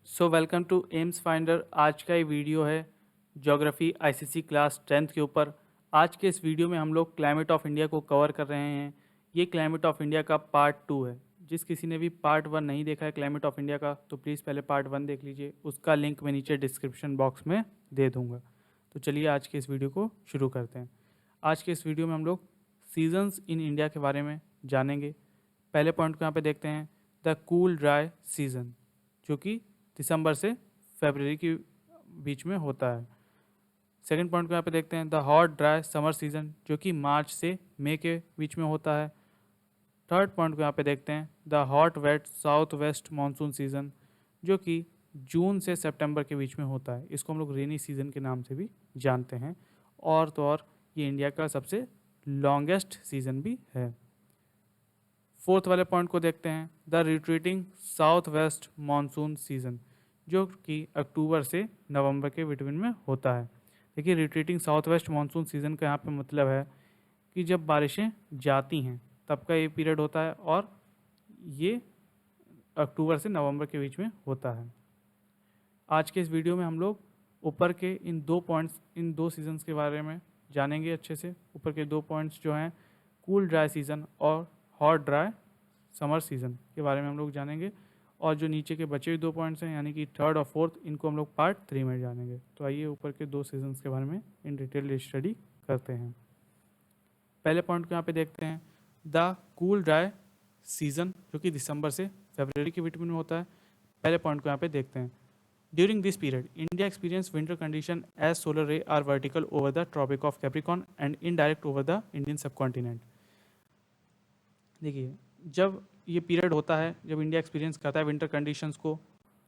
So welcome to aims finder. आज का ये वीडियो है ज्योग्राफी आईसीसी क्लास 10th के ऊपर। आज के इस वीडियो में हम लोग क्लाइमेट ऑफ इंडिया को कवर कर रहे हैं। ये क्लाइमेट ऑफ इंडिया का पार्ट 2 है। जिस किसी ने भी पार्ट 1 नहीं देखा है क्लाइमेट ऑफ इंडिया का, तो प्लीज़ पहले पार्ट 1 देख लीजिए। उसका लिंक मैं नीचे डिस्क्रिप्शन बॉक्स में दे दूँगा। तो चलिए आज के इस वीडियो को शुरू करते हैं। आज के इस वीडियो में हम लोग सीजन्स इन इंडिया के बारे में जानेंगे। पहले पॉइंट को यहाँ पे देखते हैं, द कूल ड्राई सीज़न, जो कि दिसंबर से फरवरी के बीच में होता है। सेकंड पॉइंट को यहाँ पे देखते हैं, the hot dry summer season, जो कि मार्च से मई के बीच में होता है। थर्ड पॉइंट को यहाँ पे देखते हैं, the hot wet south west monsoon season, जो कि जून से सितंबर के बीच में होता है। इसको हम लोग रेनी सीजन के नाम से भी जानते हैं। और तो और ये इंडिया का सबसे लॉन्गेस्ट सीजन भी है। फोर्थ वाले पॉइंट को देखते हैं, the retreating south west monsoon season, जो कि अक्टूबर से नवंबर के बिटवीन में होता है। देखिए, retreating south west monsoon season का यहाँ पे मतलब है कि जब बारिशें जाती हैं तब का ये पीरियड होता है, और ये अक्टूबर से नवंबर के बीच में होता है। आज के इस वीडियो में हम लोग ऊपर के इन दो पॉइंट्स, इन दो सीजन्स के बारे में जानेंगे अच्छे से। ऊपर के दो पॉइंट्स जो हैं, कूल ड्राई सीज़न और हॉट ड्राई समर सीज़न के बारे में हम लोग जानेंगे। और जो नीचे के बचे हुए दो पॉइंट्स हैं, यानी कि थर्ड और फोर्थ, इनको हम लोग पार्ट 3 में जानेंगे। तो आइए ऊपर के दो सीजन्स के बारे में इन डिटेल स्टडी करते हैं। पहले पॉइंट को यहाँ पे देखते हैं, द कूल ड्राई सीज़न, जो कि दिसंबर से फरवरी के बिटवीन में होता है। पहले पॉइंट को यहाँ पे देखते हैं, during this period India experience winter condition as solar ray are vertical over the tropic of Capricorn and indirect over the Indian subcontinent. देखिए, जब ये पीरियड होता है, जब इंडिया एक्सपीरियंस करता है विंटर कंडीशंस को,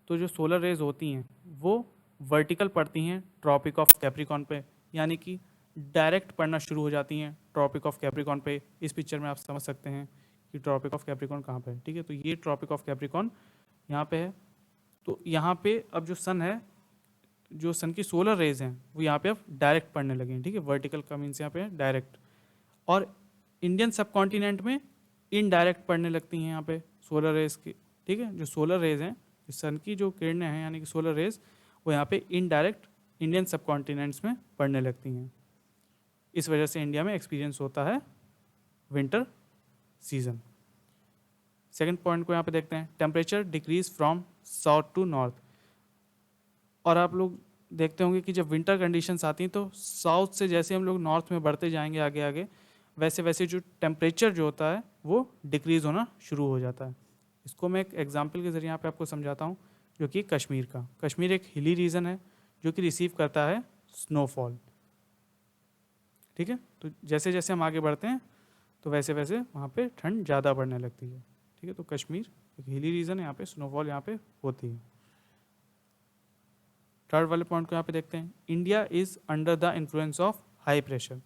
तो जो सोलर रेज होती हैं वो वर्टिकल पड़ती हैं ट्रॉपिक ऑफ कैप्रिकॉन पे, यानी कि डायरेक्ट पड़ना शुरू हो जाती हैं ट्रॉपिक ऑफ कैप्रिकॉन पे। इस पिक्चर में आप समझ सकते हैं कि ट्रॉपिक ऑफ कैप्रिकॉन कहाँ पे है। ठीक है, तो ये ट्रॉपिक ऑफ कैप्रिकॉन यहाँ पे है। तो यहाँ पे अब जो सन है, जो सन की सोलर रेज हैं, वो यहाँ पे अब डायरेक्ट पड़ने लगे हैं। ठीक है, वर्टिकल का मीन्स यहाँ पे है डायरेक्ट। और इंडियन सबकॉन्टिनेंट में इनडायरेक्ट पड़ने लगती हैं यहाँ पे सोलर रेज की। ठीक है, जो सोलर रेज हैं, सन की जो किरणें हैं यानी कि सोलर रेज, वो यहाँ पे इनडायरेक्ट इंडियन सबकॉन्टिनेंट्स में पड़ने लगती हैं। इस वजह से इंडिया में एक्सपीरियंस होता है विंटर सीजन। सेकंड पॉइंट को यहाँ पे देखते हैं, temperature decrease from south to north. और आप लोग देखते होंगे कि जब विंटर कंडीशंस आती हैं तो साउथ से जैसे हम लोग नॉर्थ में बढ़ते जाएंगे आगे आगे, वैसे वैसे जो टेम्परेचर जो होता है वो डिक्रीज़ होना शुरू हो जाता है। इसको मैं एक एग्जांपल के ज़रिए यहाँ पे आपको समझाता हूँ, जो कि कश्मीर का। कश्मीर एक हिली रीजन है जो कि रिसीव करता है स्नोफॉल। ठीक है, तो जैसे जैसे हम आगे बढ़ते हैं तो वैसे वैसे वहाँ पे ठंड ज़्यादा बढ़ने लगती है। ठीक है, तो कश्मीर एक हिली रीजन है, यहाँ पे स्नोफॉल यहाँ पे होती है। थर्ड वाले पॉइंट को यहाँ पे देखते हैं, India is under the influence of high pressure.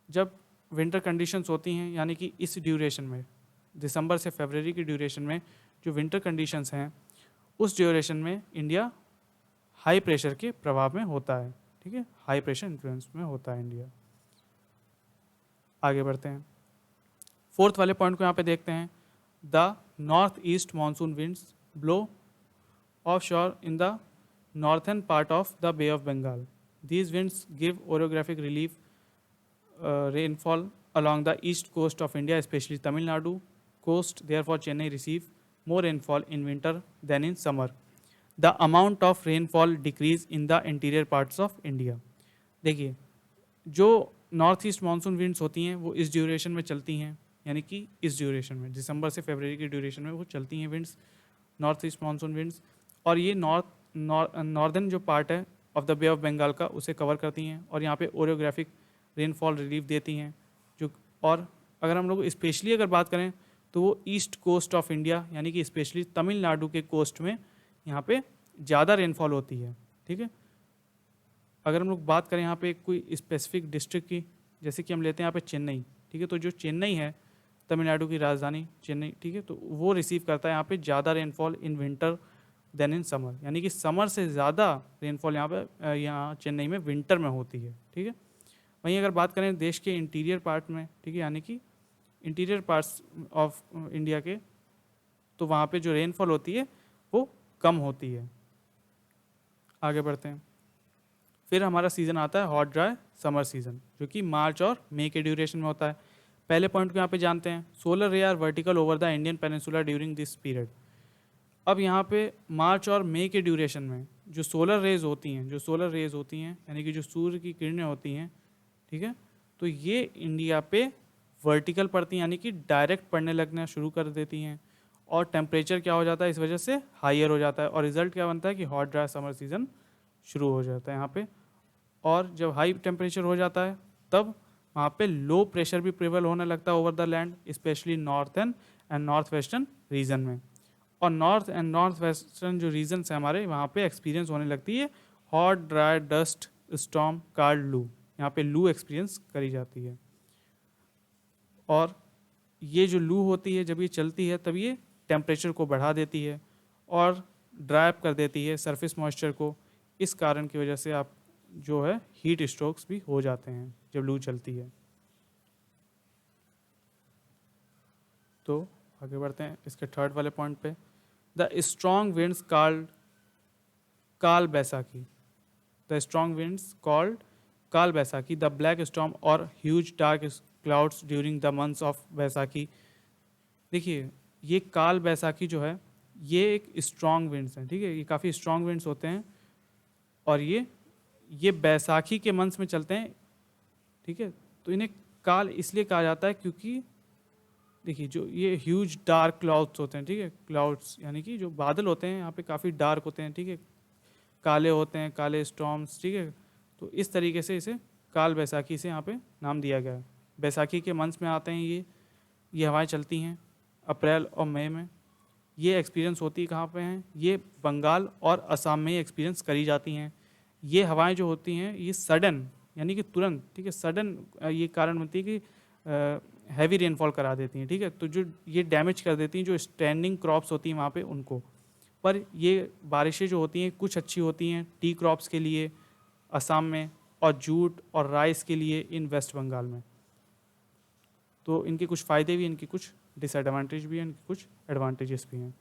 जब विंटर कंडीशंस होती हैं, यानी कि इस ड्यूरेशन में, दिसंबर से फरवरी की ड्यूरेशन में जो विंटर कंडीशंस हैं, उस ड्यूरेशन में इंडिया हाई प्रेशर के प्रभाव में होता है। ठीक है, हाई प्रेशर इन्फ्लुएंस में होता है इंडिया। आगे बढ़ते हैं, फोर्थ वाले पॉइंट को यहाँ पे देखते हैं, the north east monsoon winds blow offshore in the northern part of the bay of Bengal. These winds give orographic relief rainfall along the east coast of India, especially Tamil Nadu coast. Therefore, Chennai receive more rainfall in winter than in summer. The amount of rainfall decrease in the interior parts of India. देखिए, जो north east monsoon winds होती हैं वो इस duration में चलती हैं, यानी कि इस ड्यूरेशन में, दिसंबर से फरवरी की ड्यूरेशन में वो चलती हैं winds, north east monsoon winds. और ये नॉर्दर्न जो पार्ट है of the bay of Bengal का, उसे कवर करती हैं और यहाँ पे ओरियोग्राफिक रेनफॉल रिलीफ देती हैं। जो और अगर हम लोग स्पेशली अगर बात करें तो वो ईस्ट कोस्ट ऑफ इंडिया, यानी कि स्पेशली तमिलनाडु के कोस्ट में यहाँ पे ज़्यादा रेनफॉल होती है। ठीक है, अगर हम लोग बात करें यहाँ पे कोई स्पेसिफिक डिस्ट्रिक्ट की, जैसे कि हम लेते हैं यहाँ पे चेन्नई। ठीक है, तो जो चेन्नई है, तमिलनाडु की राजधानी चेन्नई, ठीक है, तो वो रिसीव करता है यहाँ पे ज़्यादा rainfall in winter than in summer, यानी कि समर से ज़्यादा रेनफॉल यहाँ पे यहाँ चेन्नई में विंटर में होती है। ठीक है, वहीं अगर बात करें देश के इंटीरियर पार्ट में, ठीक है, यानी कि इंटीरियर पार्ट्स ऑफ इंडिया के, तो वहाँ पे जो रेनफॉल होती है वो कम होती है। आगे बढ़ते हैं। फिर हमारा सीज़न आता है हॉट ड्राई समर सीज़न, जो कि मार्च और मई के ड्यूरेशन में होता है। पहले पॉइंट को यहाँ पे जानते हैं, solar ray are vertical over the Indian peninsula during this period. अब यहाँ पे मार्च और मई के ड्यूरेशन में जो सोलर रेज होती हैं, यानी कि जो सूर्य की किरणें होती हैं, ठीक है, तो ये इंडिया पे वर्टिकल पड़ती हैं, यानी कि डायरेक्ट पड़ने लगना शुरू कर देती हैं, और टेम्परेचर क्या हो जाता है इस वजह से हाइयर हो जाता है, और रिजल्ट क्या बनता है कि हॉट ड्राई समर सीज़न शुरू हो जाता है यहाँ पे। और जब हाई टेम्परेचर हो जाता है तब वहाँ पे लो प्रेशर भी प्रिवेल होने लगता है over the land, specially northern and north western region में। और नॉर्थ एंड नॉर्थ वेस्टर्न जो रीजन्स हैं हमारे, वहाँ पे एक्सपीरियंस होने लगती है hot dry dust storm called लू। यहाँ पे लू एक्सपीरियंस करी जाती है, और ये जो लू होती है जब ये चलती है तब ये टेम्परेचर को बढ़ा देती है और ड्राई अप कर देती है सरफेस मॉइस्चर को। इस कारण की वजह से आप जो है हीट स्ट्रोक्स भी हो जाते हैं जब लू चलती है। तो आगे बढ़ते हैं इसके थर्ड वाले पॉइंट पे, द स्ट्रॉन्ग विंड्स कॉल्ड काल Baisakhi. The strong winds called काल बैसाखी, द ब्लैक स्टॉर्म और huge dark clouds during the months of Baisakhi. देखिए ये काल बैसाखी जो है ये एक स्ट्रॉन्ग विंड्स हैं, ठीक है, ये काफ़ी स्ट्रॉन्ग विंड्स होते हैं, और ये बैसाखी के मंथ्स में चलते हैं, ठीक है। तो इन्हें काल इसलिए कहा जाता है क्योंकि देखिए जो ये ह्यूज डार्क क्लाउड्स होते हैं, ठीक है, क्लाउड्स यानी कि जो बादल होते हैं यहाँ पे काफ़ी डार्क होते हैं, ठीक है, काले होते हैं, काले स्टॉर्म्स, ठीक है। तो इस तरीके से इसे काल बैसाखी से यहाँ पे नाम दिया गया है। बैसाखी के मंथ्स में आते हैं ये हवाएं चलती हैं अप्रैल और मई में। ये एक्सपीरियंस होती है कहाँ पे हैं, ये बंगाल और असम में एक्सपीरियंस करी जाती हैं। ये हवाएं जो होती हैं ये सडन यानी कि तुरंत, ठीक है, सडन ये कारण होती है कि हैवी रेनफॉल करा देती हैं, ठीक है। तो जो ये डैमेज कर देती हैं जो स्टैंडिंग क्रॉप्स होती हैं वहाँ पे उनको। पर ये बारिशें जो होती हैं कुछ अच्छी होती हैं टी क्रॉप्स के लिए असम में, और जूट और राइस के लिए इन वेस्ट बंगाल में। तो इनके कुछ फ़ायदे भी, इनकी कुछ डिसएडवांटेज भी हैं, इनके कुछ एडवांटेजेस भी हैं।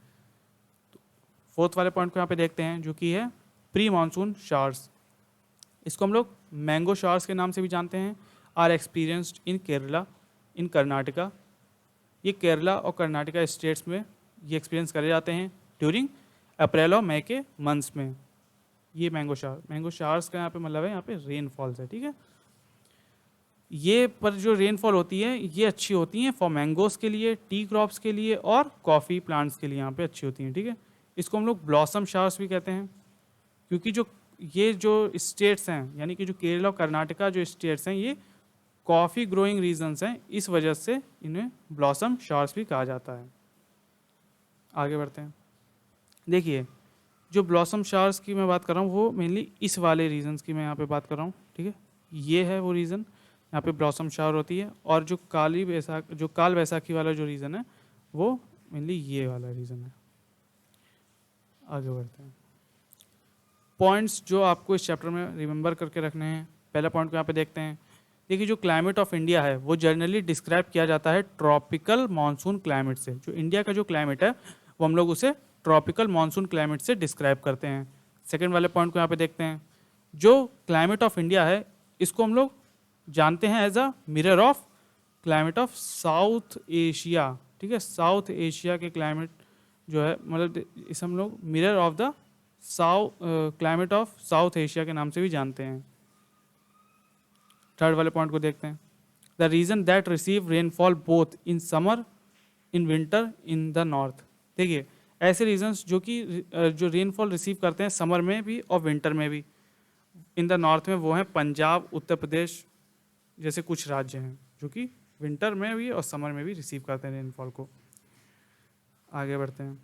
तो फोर्थ वाले पॉइंट को यहाँ पे देखते हैं जो कि है प्री मानसून शावर्स। इसको हम लोग मैंगो शावर्स के नाम से भी जानते हैं। आर एक्सपीरियंस्ड इन केरला, इन कर्नाटका। ये केरला और कर्नाटका स्टेट्स में ये एक्सपीरियंस करे जाते हैं ड्यूरिंग अप्रैल और मई के मंथ्स में। ये मैंगो शावर्स का यहाँ पे मतलब है यहाँ पे रेनफॉल्स है, ठीक है। ये पर जो रेनफॉल होती है ये अच्छी होती हैं फॉर मैंगोस के लिए, टी क्रॉप्स के लिए और कॉफ़ी प्लांट्स के लिए यहाँ पे अच्छी होती हैं, ठीक है। इसको हम लोग ब्लॉसम शावर्स भी कहते हैं, क्योंकि ये जो स्टेट्स हैं यानी कि जो केरला और कर्नाटका जो स्टेट्स हैं ये कॉफ़ी ग्रोइंग रीजन्स हैं, इस वजह से इन्हें ब्लॉसम शावर्स भी कहा जाता है। आगे बढ़ते हैं। देखिए जो ब्लॉसम शावर्स की मैं बात कर रहा हूँ वो मेनली इस वाले रीजन्स की मैं यहाँ पे बात कर रहा हूँ, ठीक है। ये है वो रीज़न यहाँ पे ब्लॉसम शावर होती है, और जो काल बैसाखी वाला जो रीज़न है वो मेनली ये वाला रीज़न है। आगे बढ़ते हैं। पॉइंट्स जो आपको इस चैप्टर में रिमेंबर करके रखने हैं, पहला पॉइंट को यहाँ पे देखते हैं। देखिए जो क्लाइमेट ऑफ इंडिया है वो जनरली डिस्क्राइब किया जाता है ट्रॉपिकल मानसून क्लाइमेट से। जो इंडिया का जो क्लाइमेट है वो हम लोग उसे ट्रॉपिकल मानसून क्लाइमेट से डिस्क्राइब करते हैं। सेकेंड वाले पॉइंट को यहाँ पे देखते हैं। जो क्लाइमेट ऑफ इंडिया है इसको हम लोग जानते हैं as a mirror of climate of south Asia, ठीक है। साउथ एशिया के क्लाइमेट जो है मतलब इसे हम लोग mirror of the climate of south Asia के नाम से भी जानते हैं। थर्ड वाले पॉइंट को देखते हैं। The region that receive rainfall both in summer in winter in the north. देखिए ऐसे रीजन्स जो कि जो रेनफॉल रिसीव करते हैं समर में भी और विंटर में भी इन द नॉर्थ में, वो हैं पंजाब, उत्तर प्रदेश जैसे कुछ राज्य हैं जो कि विंटर में भी और समर में भी रिसीव करते हैं रेनफॉल को। आगे बढ़ते हैं,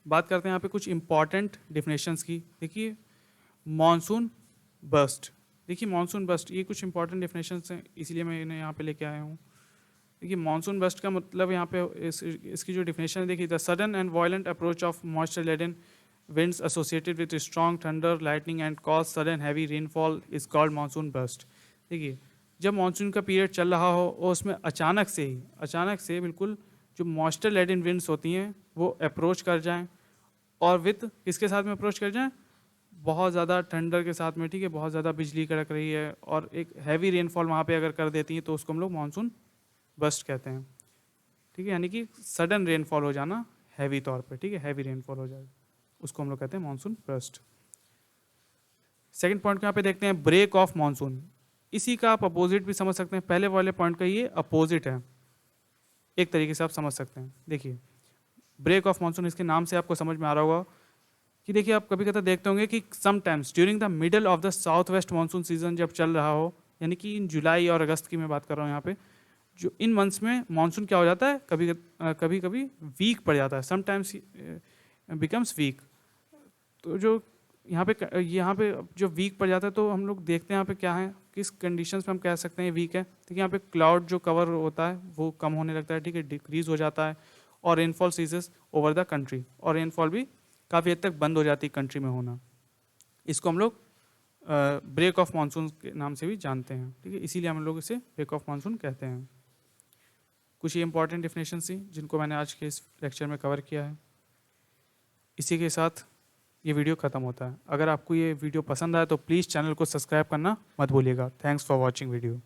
बात करते हैं यहाँ पे कुछ इंपॉर्टेंट डिफिनेशंस की। देखिए मॉनसून बस्ट, देखिए मॉनसून बस्ट ये कुछ इंपॉर्टेंट डिफिनेशंस हैं इसलिए मैं इन्हें यहाँ पे लेके आया हूँ। देखिए मॉनसून बस्ट का मतलब यहाँ पे इसकी जो डिफिनेशन है, देखिए the sudden and violent approach of moisture laden winds associated with strong thunder, lightning and cause sudden heavy rainfall is called monsoon burst। देखिए जब मानसून का पीरियड चल रहा हो और उसमें अचानक से बिल्कुल जो मॉइस्चर लेडन विंड्स होती हैं वो अप्रोच कर जाएं और विथ किसके साथ में अप्रोच कर जाए, बहुत ज़्यादा ठंडर के साथ में, ठीक है, बहुत ज़्यादा बिजली कड़क रही है और एक हैवी रेनफॉल वहाँ पे अगर कर देती है तो उसको हम लोग मानसून बस्ट कहते हैं, ठीक है, यानी कि सडन रेनफॉल हो जाना हैवी तौर पे, ठीक है, हैवी रेनफॉल हो जाए उसको हम लोग कहते हैं मानसून बस्ट। सेकंड पॉइंट को यहाँ पे देखते हैं, ब्रेक ऑफ मानसून। इसी का आप अपोजिट भी समझ सकते हैं, पहले वाले पॉइंट का ये अपोजिट है, एक तरीके से आप समझ सकते हैं। देखिए ब्रेक ऑफ मानसून, इसके नाम से आपको समझ में आ रहा होगा कि देखिए आप कभी कभी देखते होंगे कि sometimes during the middle of the south west monsoon season जब चल रहा हो, यानी कि इन जुलाई और अगस्त की मैं बात कर रहा हूँ यहाँ पे, जो इन मंथ्स में मानसून क्या हो जाता है, कभी कभी वीक पड़ जाता है, समटाइम्स बिकम्स वीक। तो जो यहाँ पे जो वीक पड़ जाता है तो हम लोग देखते हैं यहाँ पे क्या है, किस कंडीशंस में हम कह सकते हैं वीक है। देखिए यहाँ पे क्लाउड जो कवर होता है वो कम होने लगता है, ठीक है, डिक्रीज हो जाता है, और rainfall ceases over the country, और रेनफॉल भी काफ़ी हद तक बंद हो जाती है कंट्री में होना। इसको हम लोग ब्रेक ऑफ मानसून के नाम से भी जानते हैं, ठीक है, इसीलिए हम लोग इसे ब्रेक ऑफ मानसून कहते हैं। कुछ ये इंपॉर्टेंट डेफिनेशन थी जिनको मैंने आज के इस लेक्चर में कवर किया है। इसी के साथ ये वीडियो ख़त्म होता है। अगर आपको ये वीडियो पसंद आया तो प्लीज़ चैनल को सब्सक्राइब करना मत भूलिएगा। Thanks for watching video.